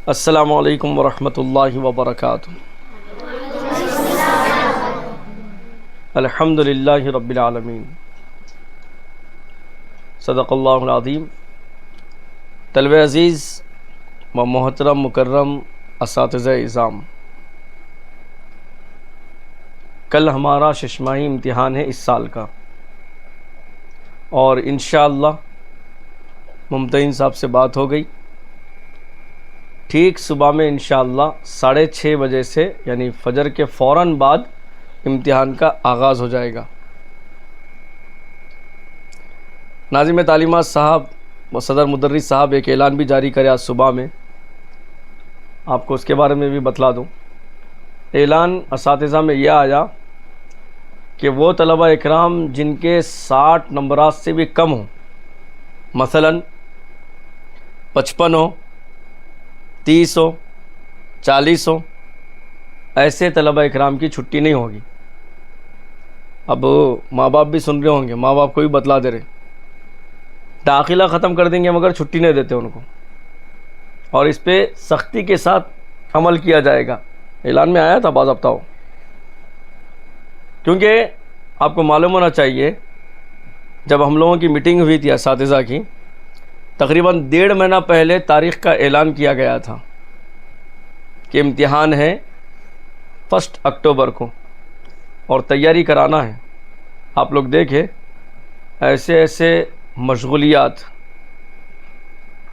السلام علیکم ورحمۃ اللہ وبرکاتہ۔ الحمد للہ رب العالمین، صدق اللہ العظیم۔ طلبہ عزیز و محترم مکرم اساتذہ اعظام، کل ہمارا ششماہی امتحان ہے اس سال کا، اور انشاءاللہ ممتحن صاحب سے بات ہو گئی، ٹھیک صبح میں انشاءاللہ 6:30 بجے سے یعنی فجر کے فوراً بعد امتحان کا آغاز ہو جائے گا۔ ناظم تعلیمات صاحب و صدر مدرس صاحب ایک اعلان بھی جاری کرے آج صبح میں، آپ کو اس کے بارے میں بھی بتلا دوں۔ اعلان اساتذہ میں یہ آیا کہ وہ طلبہ اکرام جن کے 60 نمبرات سے بھی کم ہوں، مثلاً 55 ہو، 30 ہو، 40 ہو، ایسے طلبہ اکرام کی چھٹی نہیں ہوگی۔ اب ماں باپ بھی سن رہے ہوں گے، ماں باپ کو بھی بتلا دے رہے، داخلہ ختم کر دیں گے مگر چھٹی نہیں دیتے ان کو، اور اس پہ سختی کے ساتھ عمل کیا جائے گا۔ اعلان میں آیا تھا باضابطہ ہو، کیونکہ آپ کو معلوم ہونا چاہیے جب ہم لوگوں کی میٹنگ ہوئی تھی اساتذہ کی، تقریباً 1.5 مہینہ پہلے تاریخ کا اعلان کیا گیا تھا کہ امتحان ہے 1 اکتوبر کو اور تیاری کرانا ہے۔ آپ لوگ دیکھیں ایسے ایسے مشغولیات،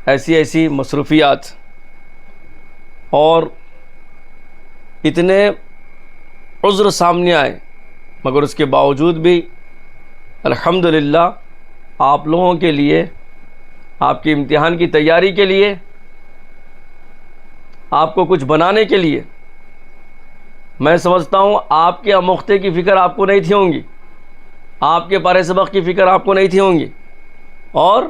ایسی مصروفیات، اور اتنے عذر سامنے آئے، مگر اس کے باوجود بھی الحمدللہ آپ لوگوں کے لیے، آپ کی امتحان کی تیاری کے لیے، آپ کو کچھ بنانے کے لیے، میں سمجھتا ہوں آپ کے آموختے کی فکر آپ کو نہیں تھی ہوں گی، آپ کے پارے سبق کی فکر آپ کو نہیں تھی ہوں گی، اور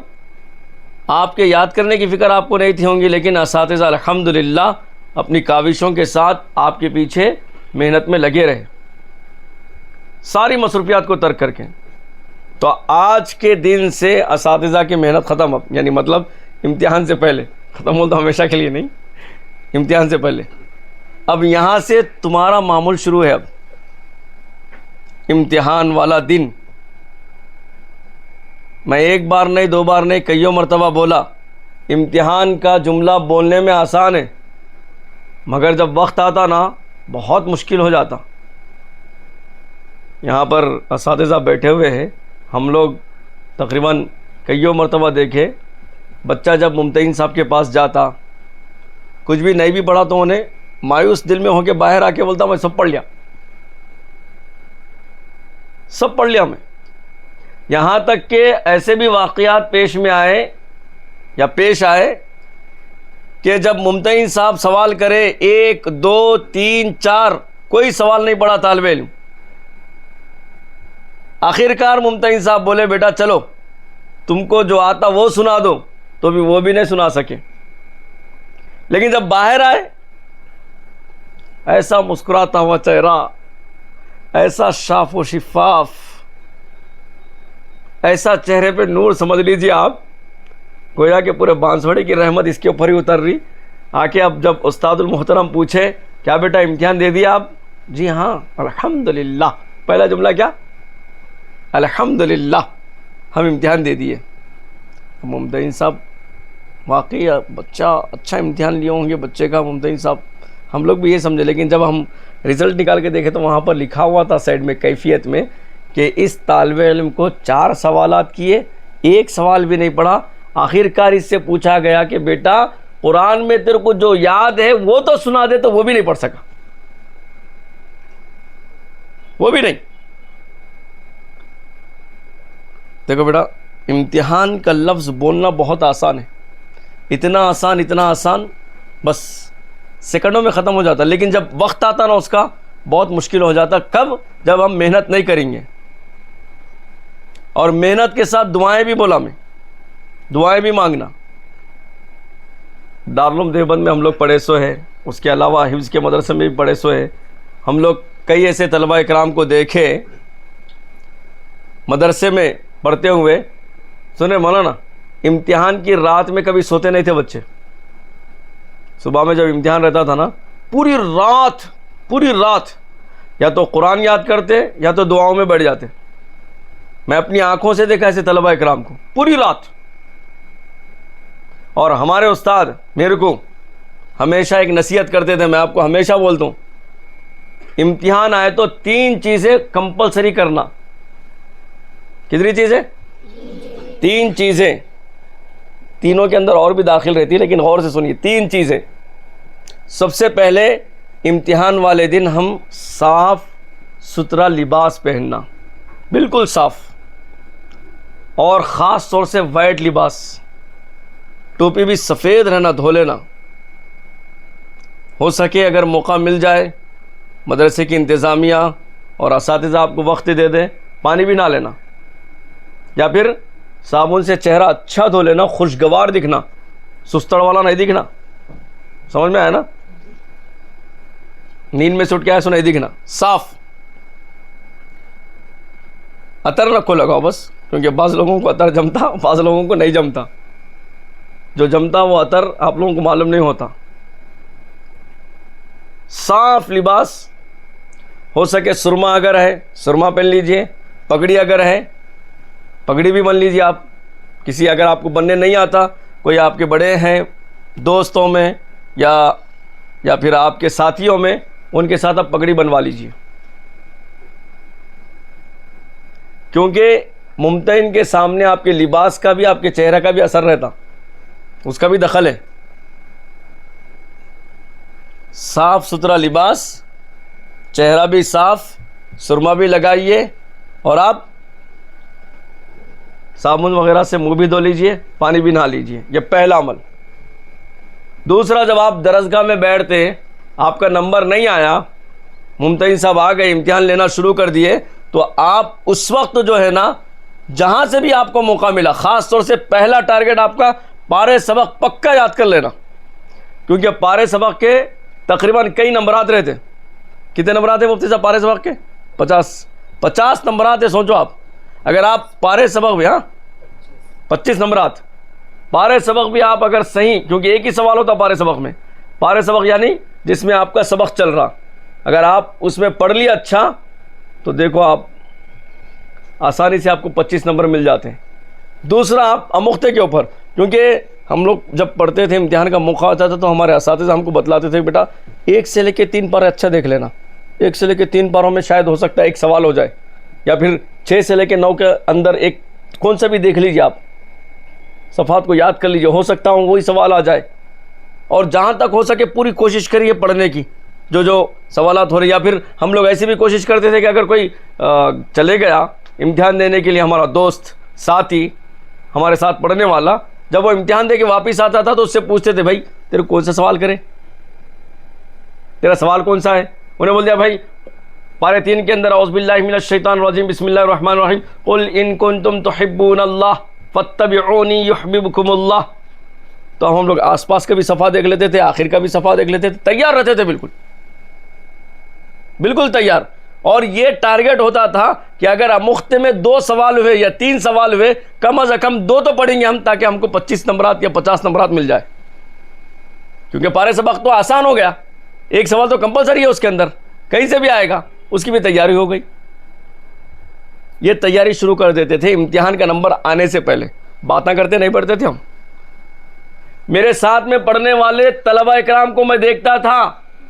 آپ کے یاد کرنے کی فکر آپ کو نہیں تھی ہوں گی، لیکن اساتذہ الحمدللہ اپنی کاوشوں کے ساتھ آپ کے پیچھے محنت میں لگے رہے، ساری مصروفیات کو ترک کر کے۔ تو آج کے دن سے اساتذہ کی محنت ختم، یعنی مطلب امتحان سے پہلے ختم ہو، تو ہمیشہ کے لیے نہیں، امتحان سے پہلے۔ اب یہاں سے تمہارا معمول شروع ہے، اب امتحان والا دن۔ میں ایک بار نہیں، 2 بار نہیں، کئیوں مرتبہ بولا، امتحان کا جملہ بولنے میں آسان ہے، مگر جب وقت آتا نا بہت مشکل ہو جاتا۔ یہاں پر اساتذہ بیٹھے ہوئے ہیں، ہم لوگ تقریباً کئیوں مرتبہ دیکھے، بچہ جب ممتحن صاحب کے پاس جاتا، کچھ بھی نہیں بھی پڑھا تو انہیں مایوس دل میں ہو کے باہر آ کے بولتا میں سب پڑھ لیا، سب پڑھ لیا میں۔ یہاں تک کہ ایسے بھی واقعات پیش میں آئے یا پیش آئے کہ جب ممتحن صاحب سوال کرے 1 2 3 4 کوئی سوال نہیں پڑھا طالب علم، آخرکار ممتحن صاحب بولے بیٹا چلو تم کو جو آتا وہ سنا دو، تو بھی وہ بھی نہیں سنا سکے۔ لیکن جب باہر آئے، ایسا مسکراتا ہوا چہرہ، ایسا شاف و شفاف، ایسا چہرے پہ نور، سمجھ لیجیے آپ گویا کہ پورے بانسوڑی کی رحمت اس کے اوپر ہی اتر رہی۔ آ کے اب جب استاد المحترم پوچھے کیا بیٹا امتحان دے دیا آپ؟ جی ہاں الحمدللہ، پہلا جملہ کیا؟ الحمدللہ ہم امتحان دے دیے۔ ممتحن صاحب واقعی بچہ اچھا امتحان لیے ہوں گے بچے کا، ممتحن صاحب ہم لوگ بھی یہ سمجھے، لیکن جب ہم رزلٹ نکال کے دیکھے تو وہاں پر لکھا ہوا تھا سائڈ میں کیفیت میں کہ اس طالب علم کو 4 سوالات کیے، 1 سوال بھی نہیں پڑھا۔ آخرکار اس سے پوچھا گیا کہ بیٹا قرآن میں تیرے کو جو یاد ہے وہ تو سنا دے، تو وہ بھی نہیں پڑھ سکا، وہ بھی نہیں۔ دیکھو بیٹا، امتحان کا لفظ بولنا بہت آسان ہے، اتنا آسان بس سیکنڈوں میں ختم ہو جاتا، لیکن جب وقت آتا نا اس کا بہت مشکل ہو جاتا۔ کب؟ جب ہم محنت نہیں کریں گے، اور محنت کے ساتھ دعائیں بھی بولا میں، دعائیں بھی مانگنا۔ دارالعلوم دیوبند میں ہم لوگ پڑھے سو ہے، اس کے علاوہ حفظ کے مدرسے میں بھی پڑھے سو ہے۔ ہم لوگ کئی ایسے طلبہ اکرام کو دیکھے مدرسے میں پڑھتے ہوئے، سنے مولانا امتحان کی رات میں کبھی سوتے نہیں تھے بچے، صبح میں جب امتحان رہتا تھا نا، پوری رات یا تو قرآن یاد کرتے یا تو دعاؤں میں بیٹھ جاتے. میں اپنی آنکھوں سے دیکھا ایسے طلبہ اکرام کو پوری رات. اور ہمارے استاد میرے کو ہمیشہ ایک نصیحت کرتے تھے، میں آپ کو ہمیشہ بولتا ہوں، امتحان آئے تو 3 چیزیں کمپلسری کرنا. کتنی چیزیں؟ 3 چیزیں. تینوں کے اندر اور بھی داخل رہتی ہے، لیکن غور سے سنیے. 3 چیزیں. سب سے پہلے امتحان والے دن ہم صاف ستھرا لباس پہننا، بالکل صاف، اور خاص طور سے وائٹ لباس. ٹوپی بھی سفید رہنا، دھو لینا. ہو سکے اگر موقع مل جائے مدرسے کی انتظامیہ اور اساتذہ آپ کو وقت دے دے، پانی بھی نہ لینا، یا پھر صابن سے چہرہ اچھا دھو لینا، خوشگوار دکھنا، سستڑ والا نہیں دکھنا. سمجھ میں آیا نا؟ نیند میں سے اٹھ کے آیا سو نہیں دکھنا، صاف. عطر نہ کو لگاؤ بس، کیونکہ بعض لوگوں کو عطر جمتا، بعض لوگوں کو نہیں جمتا. جو جمتا وہ عطر آپ لوگوں کو معلوم نہیں ہوتا. صاف لباس. ہو سکے سرما اگر ہے سرما پہن لیجئے، پگڑی اگر ہے پگڑی بھی بن لیجئے. آپ کسی اگر آپ کو بننے نہیں آتا، کوئی آپ کے بڑے ہیں دوستوں میں یا پھر آپ کے ساتھیوں میں، ان کے ساتھ آپ پگڑی بنوا لیجئے. کیونکہ ممتحن کے سامنے آپ کے لباس کا بھی، آپ کے چہرہ کا بھی اثر رہتا، اس کا بھی دخل ہے. صاف ستھرا لباس، چہرہ بھی صاف، سرما بھی لگائیے، اور آپ صابن وغیرہ سے منہ بھی دھو لیجئے، پانی بھی نہا لیجئے. یہ پہلا عمل. دوسرا، جب آپ درسگاہ میں بیٹھتے، آپ کا نمبر نہیں آیا، ممتحن صاحب آ گئے، امتحان لینا شروع کر دیے، تو آپ اس وقت جو ہے نا، جہاں سے بھی آپ کو موقع ملا، خاص طور سے پہلا ٹارگٹ آپ کا پارے سبق پکا یاد کر لینا. کیونکہ پارے سبق کے تقریباً کئی نمبرات رہتے. کتنے نمبرات ہیں مفتی صاحب پارے سبق کے؟ 50 نمبرات ہیں. سوچو آپ، اگر آپ پارے سبق بھی 25 نمبرات، پارے سبق بھی آپ اگر صحیح، کیونکہ ایک ہی سوال ہوتا پارے سبق میں، پارے سبق یعنی جس میں آپ کا سبق چل رہا، اگر آپ اس میں پڑھ لیا اچھا تو دیکھو آپ آسانی سے آپ کو 25 نمبر مل جاتے ہیں. دوسرا، آپ امختے کے اوپر، کیونکہ ہم لوگ جب پڑھتے تھے امتحان کا موقع آتا تھا تو ہمارے اساتذہ ہم کو بتلاتے تھے، بیٹا 1 سے لے کے 3 پارے اچھا دیکھ لینا. 1 سے لے کے 3 پاروں میں شاید ہو سکتا ہے ایک سوال ہو جائے، یا پھر 6 سے لے کے 9 کے اندر ایک کون سا بھی دیکھ لیجیے. آپ صفحات کو یاد کر لیجیے، ہو سکتا ہوں وہی سوال آ جائے. اور جہاں تک ہو سکے پوری کوشش کریے پڑھنے کی، جو سوالات ہو رہے. یا پھر ہم لوگ ایسی بھی کوشش کرتے تھے کہ اگر کوئی چلے گیا امتحان دینے کے لیے، ہمارا دوست ساتھی ہمارے ساتھ پڑھنے والا، جب وہ امتحان دے کے واپس آتا تھا تو اس سے پوچھتے تھے، بھائی تیرے کون سا سوال کرے، تیرا سوال کون سا ہے؟ انہیں بول دیا بھائی پارے 3 کے اندر اعوذ باللہ من الشیطان الرجیم بسم اللہ الرحمن الرحیم قل ان کنتم تحبون اللہ فاتبعونی یحببکم اللہ. تو ہم لوگ آس پاس کا بھی صفحہ دیکھ لیتے تھے، آخر کا بھی صفحہ دیکھ لیتے تھے، تیار رہتے تھے، بالکل تیار. اور یہ ٹارگٹ ہوتا تھا کہ اگر مختے میں 2 سوال ہوئے یا 3 سوال ہوئے، کم از کم 2 تو پڑھیں گے ہم، تاکہ ہم کو 25 نمبرات یا 50 نمبرات مل جائے. کیونکہ پارے سبق تو آسان ہو گیا، ایک سوال تو کمپلسری ہے اس کے اندر، کہیں سے بھی آئے گا، اس کی بھی تیاری ہو گئی. یہ تیاری شروع کر دیتے تھے امتحان کا نمبر آنے سے پہلے. باتیں کرتے نہیں پڑھتے تھے ہم. میرے ساتھ میں پڑھنے والے طلبہ اکرام کو میں دیکھتا تھا،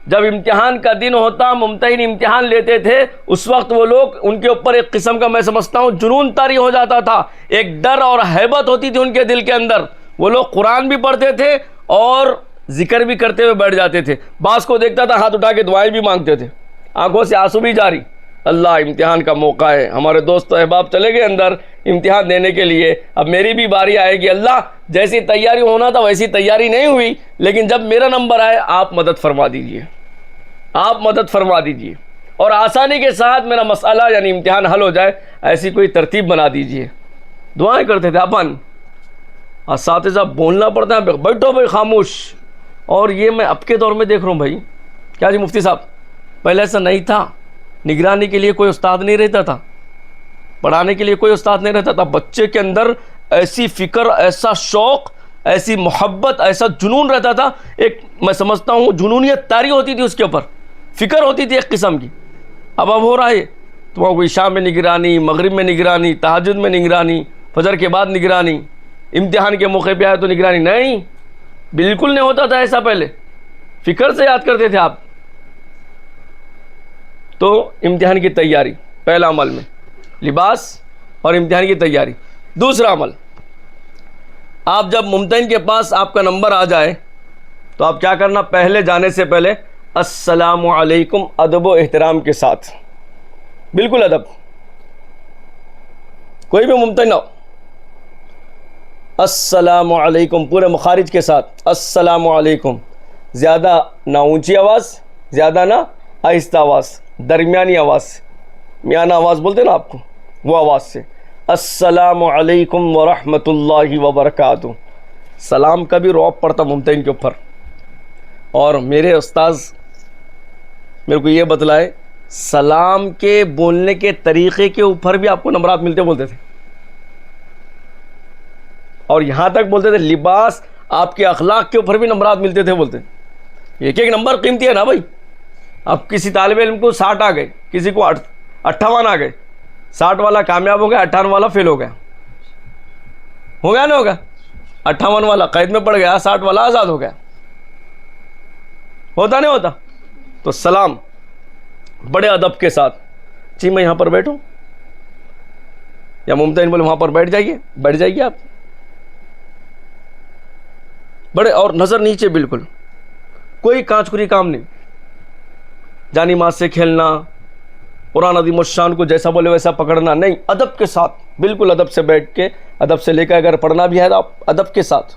جب امتحان کا دن ہوتا، ممتحن امتحان لیتے تھے، اس وقت وہ لوگ، ان کے اوپر ایک قسم کا میں سمجھتا ہوں جنون طاری ہو جاتا تھا، ایک ڈر اور ہیبت ہوتی تھی ان کے دل کے اندر. وہ لوگ قرآن بھی پڑھتے تھے اور ذکر بھی کرتے ہوئے بیٹھ جاتے تھے. بعض کو دیکھتا تھا ہاتھ اٹھا کے دعائیں بھی مانگتے تھے، آنکھوں سے آنسو بھی جاری. اللہ امتحان کا موقع ہے، ہمارے دوست و احباب چلے گئے اندر امتحان دینے کے لیے، اب میری بھی باری آئے گی. اللہ جیسی تیاری ہونا تھا ویسی تیاری نہیں ہوئی، لیکن جب میرا نمبر آئے آپ مدد فرما دیجئے، آپ مدد فرما دیجئے، اور آسانی کے ساتھ میرا مسئلہ یعنی امتحان حل ہو جائے، ایسی کوئی ترتیب بنا دیجئے. دعائیں کرتے تھے اپن. اساتذہ بولنا پڑتا ہے، بیٹھو بھائی خاموش. اور یہ میں اب کے دور میں دیکھ رہا ہوں بھائی، کیا جی مفتی صاحب، پہلے ایسا نہیں تھا. نگرانی کے لیے کوئی استاد نہیں رہتا تھا، پڑھانے کے لیے کوئی استاد نہیں رہتا تھا. بچے کے اندر ایسی فکر، ایسا شوق ایسی محبت، ایسا جنون رہتا تھا، ایک میں سمجھتا ہوں جنونیت طاری ہوتی تھی اس کے اوپر، فکر ہوتی تھی ایک قسم کی. اب ہو رہا ہے تو وہاں کوئی عشاء میں نگرانی، مغرب میں نگرانی، تہجد میں نگرانی، فجر کے بعد نگرانی، امتحان کے موقع پہ آئے تو نگرانی نہیں، بالکل نہیں ہوتا تھا ایسا. پہلے فکر سے یاد کرتے تھے آپ. تو امتحان کی تیاری پہلا عمل میں لباس اور امتحان کی تیاری. دوسرا عمل، آپ جب ممتحن کے پاس آپ کا نمبر آ جائے تو آپ کیا کرنا، پہلے جانے سے پہلے السلام علیکم ادب و احترام کے ساتھ، بالکل ادب، کوئی بھی ممتحن ہو، السلام علیکم پورے مخارج کے ساتھ، السلام علیکم. زیادہ نہ اونچی آواز، زیادہ نہ آہستہ آواز، درمیانی آواز، میانہ آواز بولتے نا آپ کو، وہ آواز سے السلام علیکم ورحمۃ اللہ وبرکاتہ. سلام کا بھی رعب پڑتا ممتحن کے اوپر. اور میرے استاذ میرے کو یہ بتلائے، سلام کے بولنے کے طریقے کے اوپر بھی آپ کو نمبرات ملتے بولتے تھے. اور یہاں تک بولتے تھے لباس، آپ کے اخلاق کے اوپر بھی نمبرات ملتے تھے بولتے. ایک ایک نمبر قیمتی ہے نا بھائی. اب کسی طالب علم کو 60 آ گئے، کسی کو 58 آ گئے، 60 والا کامیاب ہو گیا، 58 والا فیل ہو گیا، ہو گیا نا، ہوگا 58 والا قید میں پڑ گیا، 60 والا آزاد ہو گیا. ہوتا نہیں ہوتا؟ تو سلام بڑے ادب کے ساتھ، جی میں یہاں پر بیٹھوں، یا ممتحن بولے وہاں پر بیٹھ جائیے آپ، بڑے، اور نظر نیچے، بالکل کوئی کانچکری کام نہیں، جانی ماز سے کھیلنا، قرآن عظیم الشان کو جیسا بولے ویسا پکڑنا نہیں، ادب کے ساتھ، بالکل ادب سے بیٹھ کے، ادب سے لے کے اگر پڑھنا بھی ہے تو آپ ادب کے ساتھ.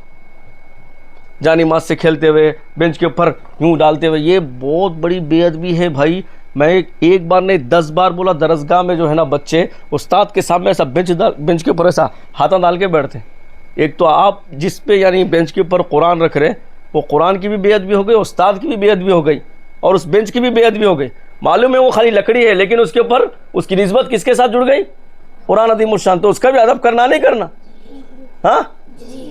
جانی ماز سے کھیلتے ہوئے، بینچ کے اوپر یوں ڈالتے ہوئے، یہ بہت بڑی بے ادبی ہے بھائی. میں ایک بار نہیں 10 بار بولا، درسگاہ میں جو ہے نا بچے استاد کے سامنے ایسا بینچ کے اوپر ایسا ہاتھاں ڈال کے بیٹھتے. ایک تو آپ جس پہ یعنی بینچ کے اوپر قرآن رکھ رہے، وہ قرآن کی بھی بے ادبی ہو گئی، استاد کی بھی بے ادبی ہو گئی، اور اس بینچ کی بھی بے ادبی ہو گئی. معلوم ہے وہ خالی لکڑی ہے، لیکن اس کے اوپر اس کی نسبت کس کے ساتھ جڑ گئی؟ قرآن عظیم الشان. تو اس کا بھی ادب کرنا نہیں کرنا؟ ہاں.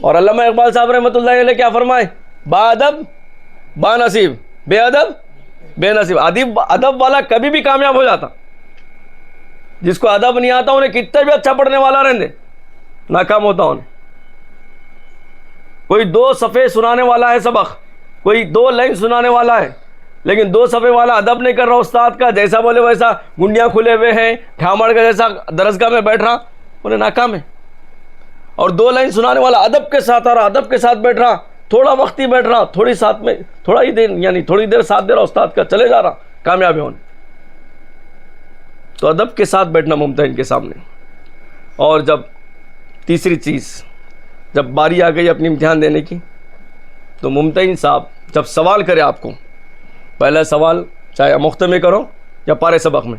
اور علامہ اقبال صاحب رحمۃ اللہ علیہ کیا فرمائے؟ با ادب با نصیب، بے ادب بے نصیب. ادب والا کبھی بھی کامیاب ہو جاتا. جس کو ادب نہیں آتا انہیں کتنا بھی اچھا پڑھنے والا رہنے، ناکام ہوتا انہیں. کوئی 2 صفحے سنانے والا ہے سبق، کوئی 2 لائن سنانے والا ہے، لیکن 2 صفحے والا ادب نہیں کر رہا استاد کا، جیسا بولے ویسا گنڈیاں کھلے ہوئے ہیں، ٹھامڑ کا جیسا درسگاہ میں بیٹھ رہا، انہیں ناکام ہے. اور 2 لائن سنانے والا ادب کے ساتھ آ رہا، ادب کے ساتھ بیٹھ رہا، تھوڑا وقت ہی بیٹھ رہا، تھوڑی دیر ساتھ دے رہا استاد کا، چلے جا رہا، کامیاب ہونے. تو ادب کے ساتھ بیٹھنا ممتحن کے سامنے. اور جب تیسری چیز، جب باری آ گئی اپنی امتحان دینے کی، تو ممتحن صاحب جب سوال کرے آپ کو، پہلا سوال چاہے مختصر میں کرو یا پارے سبق میں،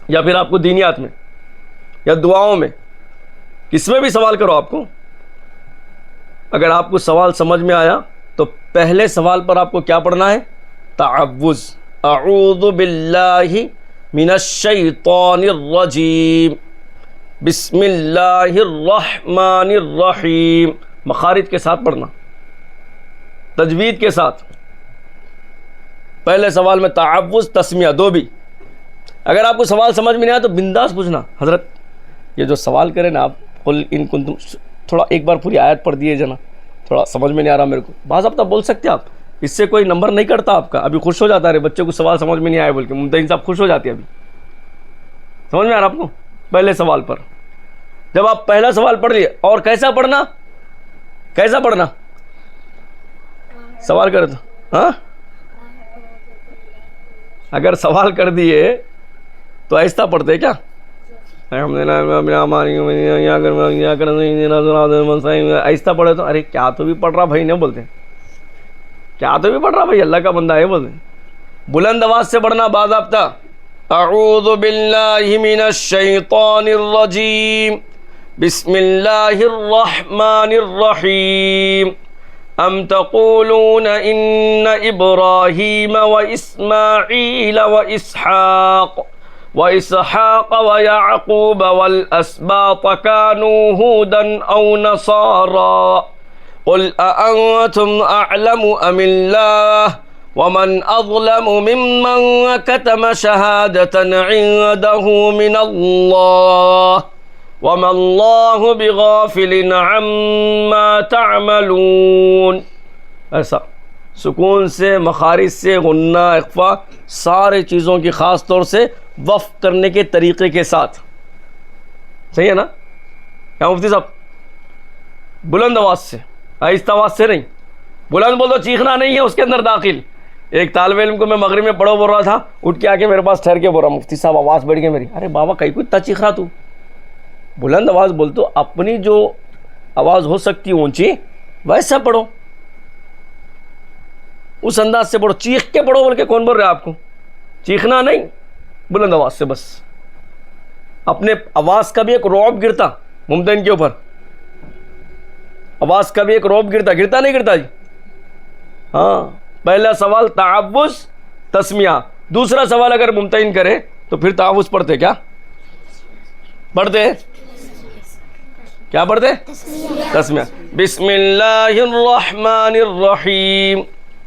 یا پھر آپ کو دینیات میں یا دعاؤں میں، کس میں بھی سوال کرو آپ کو، اگر آپ کو سوال سمجھ میں آیا تو پہلے سوال پر آپ کو کیا پڑھنا ہے؟ تعوذ، اعوذ باللہ من الشیطان الرجیم، بسم اللہ الرحمن الرحیم. مخارج کے ساتھ پڑھنا، تجوید کے ساتھ. پہلے سوال میں تعوذ، تسمیہ، 2 بھی. اگر آپ کو سوال سمجھ میں نہیں آیا تو بنداس پوچھنا، حضرت یہ جو سوال کرے نا آپ، قل ان کنتم، تھوڑا ایک بار پوری آیت پڑھ دیے جنا، تھوڑا سمجھ میں نہیں آ رہا میرے کو. باضابطہ بول سکتے آپ، اس سے کوئی نمبر نہیں کرتا آپ کا. ابھی خوش ہو جاتا ہے بچے کو سوال سمجھ میں نہیں آیا بول کے، ممتحن صاحب خوش ہو جاتے ہیں. ابھی سمجھ میں آ رہا آپ کو؟ پہلے سوال پر جب آپ پہلا سوال پڑھ لیے، اور کیسا پڑھنا، سوال کرے تو ہاں، اگر سوال کر دیے تو ایسا پڑھتے کیا؟ ایسا پڑھے تو ارے کیا تو بھی پڑھ رہا بھائی، نہیں بولتے کیا تو بھی پڑھ رہا بھائی، اللہ کا بندہ ہے بولتے. بلند آواز سے پڑھنا باضابطہ. اعوذ باللہ من الشیطان الرجیم، بسم اللہ الرحمن الرحیم. ام تقولون ان ابراہیم و اسماعیل و اسحاق وإسحاق ويعقوب والأسباط كانوا هودا أو نصارى قل أأنتم أعلم أم الله ومن أظلم ممن كتم شهادة عنده من الله وما الله بغافل عما تعملون. ایسا سکون سے، مخارج سے، غنہ، اخفا، سارے چیزوں کی خاص طور سے وقف کرنے کے طریقے کے ساتھ. صحیح ہے نا؟ کیا مفتی صاحب؟ بلند آواز سے، آہستہ آواز سے نہیں. بلند بول دو، چیخنا نہیں ہے اس کے اندر داخل. ایک طالب علم کو میں مغرب میں پڑھو بول رہا تھا، اٹھ کے آ کے میرے پاس ٹھہر کے بول رہا، مفتی صاحب آواز بڑھ گئی میری. ارے بابا کہیں کو اتنا چیخ رہا تو؟ بلند آواز بول تو اپنی جو آواز ہو سکتی اونچی ویسا پڑھو، اس انداز سے پڑھو. چیخ کے پڑھو بول کے کون بول رہا ہے آپ کو؟ چیخنا نہیں، بلند آواز سے بس. اپنے آواز کا بھی ایک رعب گرتا ممتحن کے اوپر، آواز کا بھی ایک رعب گرتا نہیں گرتا جی؟ ہاں. پہلا سوال تعوذ تسمیہ، دوسرا سوال اگر ممتحن کرے تو پھر تعوذ پڑھتے کیا پڑھتے؟ کیا پڑھتے؟ تسمیہ. بسم اللہ الرحمن الرحیم،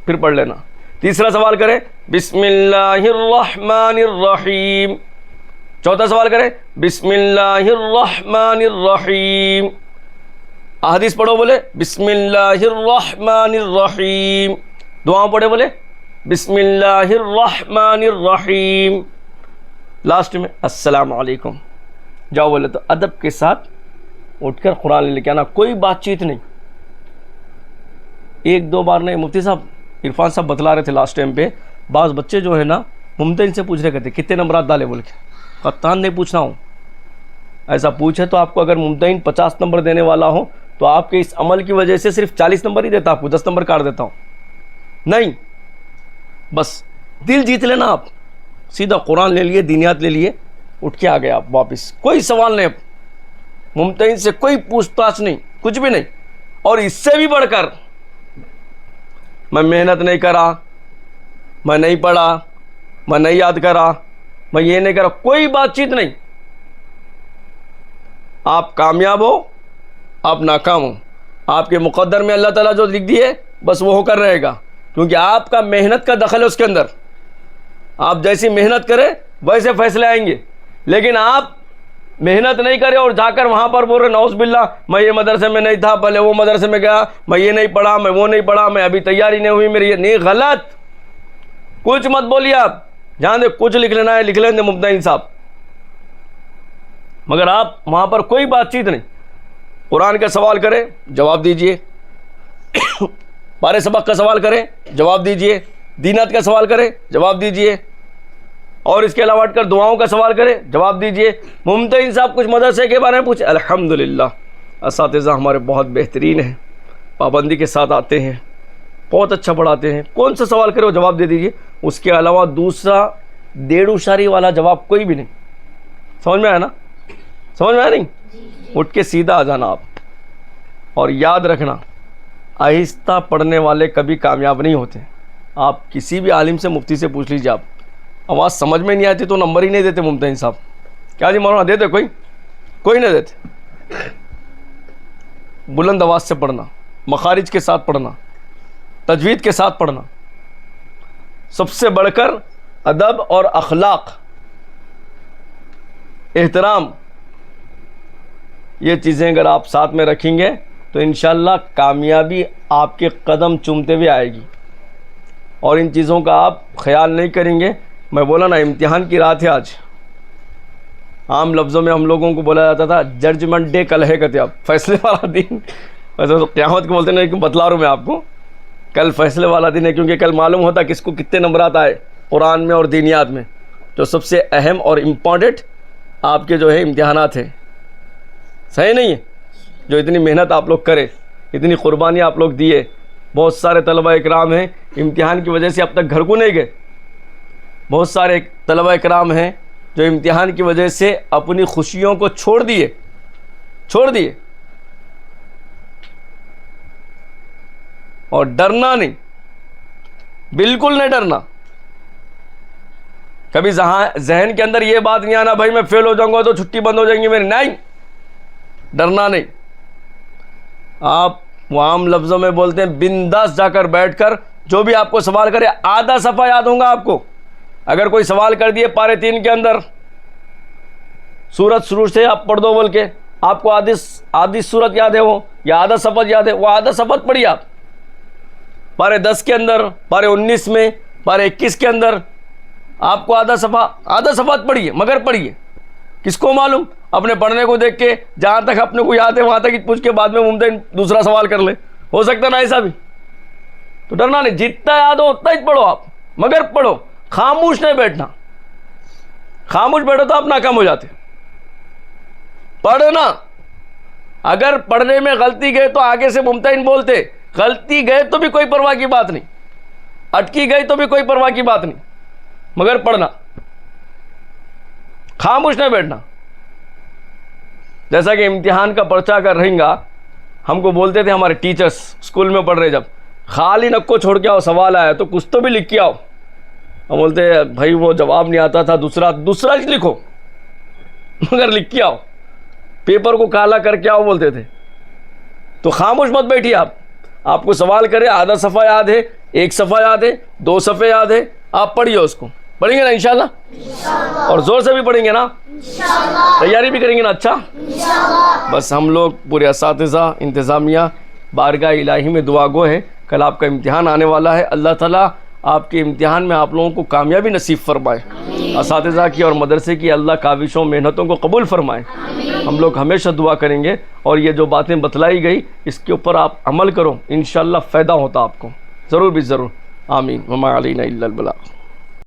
پھر پڑھ لینا. تیسرا سوال کرے بسم اللہ الرحمن الرحیم. چوتھا سوال کرے بسم اللہ الرحمن الرحیم. احادیث پڑھو بولے بسم اللہ الرحمن الرحیم. دعاؤں پڑھے بولے بسم اللہ الرحمن الرحیم. لاسٹ میں السلام علیکم. جاؤ بولے تو ادب کے ساتھ اٹھ کر قرآن لے کے آنا، کوئی بات چیت نہیں. ایک دو بار نہیں. مفتی صاحب عرفان صاحب بتلا رہے تھے لاسٹ ٹائم پہ، بعض بچے جو ہے نا ممتحن سے پوچھ رہے کرتے کتنے نمبرات ڈالے بول کے. قطعاً نہیں پوچھنا ہوں، ایسا پوچھے تو آپ کو اگر ممتحن 50 نمبر دینے والا ہو تو آپ کے اس عمل کی وجہ سے صرف 40 نمبر ہی دیتا، آپ کو 10 نمبر کاٹ دیتا ہوں. نہیں، بس دل جیت لینا. آپ سیدھا قرآن لے لیے، دینیات لے لیے، اٹھ کے آ گئے آپ واپس. کوئی سوال نہیں، ممتحن سے کوئی پوچھ تاچھ نہیں، کچھ بھی نہیں. اور اس سے بھی بڑھ کر میں محنت نہیں کرا، میں نہیں پڑھا، میں نہیں یاد کرا، میں یہ نہیں کرا، کوئی بات چیت نہیں. آپ کامیاب ہو، آپ ناکام ہو، آپ کے مقدر میں اللہ تعالیٰ جو لکھ دیے بس وہ ہو کر رہے گا، کیونکہ آپ کا محنت کا دخل ہے اس کے اندر. آپ جیسی محنت کریں ویسے فیصلے آئیں گے. لیکن آپ محنت نہیں کرے اور جا کر وہاں پر بول رہے نعوذ باللہ میں یہ مدرسے میں نہیں تھا، پہلے وہ مدرسے میں گیا، میں یہ نہیں پڑھا، میں وہ نہیں پڑھا، میں ابھی تیاری نہیں ہوئی میری. یہ نہیں، غلط. کچھ مت بولیے آپ. جہاں دے کچھ لکھ لینا ہے لکھ لیں گے ممتحن صاحب، مگر آپ وہاں پر کوئی بات چیت نہیں. قرآن کا سوال کرے جواب دیجئے، پارے سبق کا سوال کریں جواب دیجئے، دینات کا سوال کریں جواب دیجئے، اور اس کے علاوہ ہٹ کر دعاؤں کا سوال کریں جواب دیجئے. ممتحن صاحب کچھ مدرسے کے بارے میں پوچھے، الحمدللہ اساتذہ ہمارے بہت بہترین ہیں، پابندی کے ساتھ آتے ہیں، بہت اچھا پڑھاتے ہیں. کون سا سوال کرے وہ جواب دے دیجئے. اس کے علاوہ دوسرا ڈیڑھ اشاری والا جواب کوئی بھی نہیں. سمجھ میں آیا نا؟ سمجھ میں آیا نہیں؟ اٹھ کے سیدھا آ جانا آپ. اور یاد رکھنا آہستہ پڑھنے والے کبھی کامیاب نہیں ہوتے. آپ کسی بھی عالم سے، مفتی سے پوچھ لیجیے، آپ آواز سمجھ میں نہیں آتی تو نمبر ہی نہیں دیتے ممتحن صاحب. کیا جی مولانا دیتے؟ کوئی نہیں دیتے. بلند آواز سے پڑھنا، مخارج کے ساتھ پڑھنا، تجوید کے ساتھ پڑھنا، سب سے بڑھ کر ادب اور اخلاق، احترام، یہ چیزیں اگر آپ ساتھ میں رکھیں گے تو انشاءاللہ کامیابی آپ کے قدم چومتے ہوئے آئے گی. اور ان چیزوں کا آپ خیال نہیں کریں گے. میں بولا نا امتحان کی رات ہے آج. عام لفظوں میں ہم لوگوں کو بولا جاتا تھا ججمنٹ ڈے کل ہے، کہتے آپ فیصلے والا دن. ویسے تو قیامت کو بولتے ہیں، لیکن بتلا رہا ہوں میں آپ کو، کل فیصلے والا دن ہے، کیونکہ کل معلوم ہوتا کس کو کتنے نمبرات آئے قرآن میں اور دینیات میں. جو سب سے اہم اور امپورٹنٹ آپ کے جو ہے امتحانات ہیں. صحیح نہیں ہے؟ جو اتنی محنت آپ لوگ کرے، اتنی قربانی آپ لوگ دیے. بہت سارے طلبہ اکرام ہیں امتحان کی وجہ سے اب تک گھر کو نہیں گئے. بہت سارے طلبہ اکرام ہیں جو امتحان کی وجہ سے اپنی خوشیوں کو چھوڑ دیے. اور ڈرنا نہیں، بالکل نہیں ڈرنا. کبھی ذہن کے اندر یہ بات نہیں آنا بھائی میں فیل ہو جاؤں گا تو چھٹی بند ہو جائیں گی میری، نہیں، ڈرنا نہیں. آپ وہ عام لفظوں میں بولتے ہیں بنداس جا کر بیٹھ کر جو بھی آپ کو سوال کرے آدھا صفحہ یاد ہوں گا آپ کو. اگر کوئی سوال کر دیے پارے 3 کے اندر سورت شروع سے آپ پڑھ دو بول کے، آپ کو آدھی سورت یاد ہے وہ یا آدھا صفحہ یاد ہے، وہ آدھا صفحہ پڑھیے آپ. پارے 10 کے اندر، پارے 19 میں، پارے 21 کے اندر آپ کو آدھا صفحہ پڑھیے، مگر پڑھیے. کس کو معلوم اپنے پڑھنے کو دیکھ کے جہاں تک اپنے کو یاد ہے وہاں تک پوچھ کے بعد میں ممکن دوسرا سوال کر لے، ہو سکتا نا ایسا بھی. تو ڈرنا نہیں، جتنا یاد ہو اتنا ہی پڑھو آپ، مگر پڑھو، خاموش نہیں بیٹھنا. خاموش بیٹھو تو آپ ناکام ہو جاتے. پڑھنا، اگر پڑھنے میں غلطی گئے تو آگے سے ممتحن بولتے، غلطی گئے تو بھی کوئی پرواہ کی بات نہیں، اٹکی گئی تو بھی کوئی پرواہ کی بات نہیں، مگر پڑھنا، خاموش نہیں بیٹھنا. جیسا کہ امتحان کا پرچہ اگر رہیں گا، ہم کو بولتے تھے ہمارے ٹیچرز اسکول میں پڑھ رہے جب، خالی نکو چھوڑ کے آؤ، سوال آیا تو کچھ تو بھی لکھ کے آؤ. ہم بولتے بھائی وہ جواب نہیں آتا تھا، دوسرا لکھو مگر لکھ کے آؤ، پیپر کو کالا کر کے آؤ بولتے تھے. تو خاموش مت بیٹھیے آپ کو سوال کرے آدھا صفحہ یاد ہے، 1 صفحہ یاد ہے، 2 صفحے یاد ہے، آپ پڑھیے اس کو. پڑھیں گے نا انشاءاللہ؟ اور زور سے بھی پڑھیں گے نا؟ تیاری بھی کریں گے نا؟ اچھا، بس ہم لوگ پورے اساتذہ انتظامیہ بارگاہ الہی میں دعا گو ہیں. کل آپ کا امتحان آنے والا ہے، اللہ تعالیٰ آپ کے امتحان میں آپ لوگوں کو کامیابی نصیب فرمائے. اساتذہ کی اور مدرسے کی اللہ کاوشوں محنتوں کو قبول فرمائے. ہم لوگ ہمیشہ دعا کریں گے، اور یہ جو باتیں بتلائی گئی اس کے اوپر آپ عمل کرو، انشاءاللہ فائدہ ہوتا آپ کو ضرور بھی ضرور. آمین. وما علینا الا البلاغ.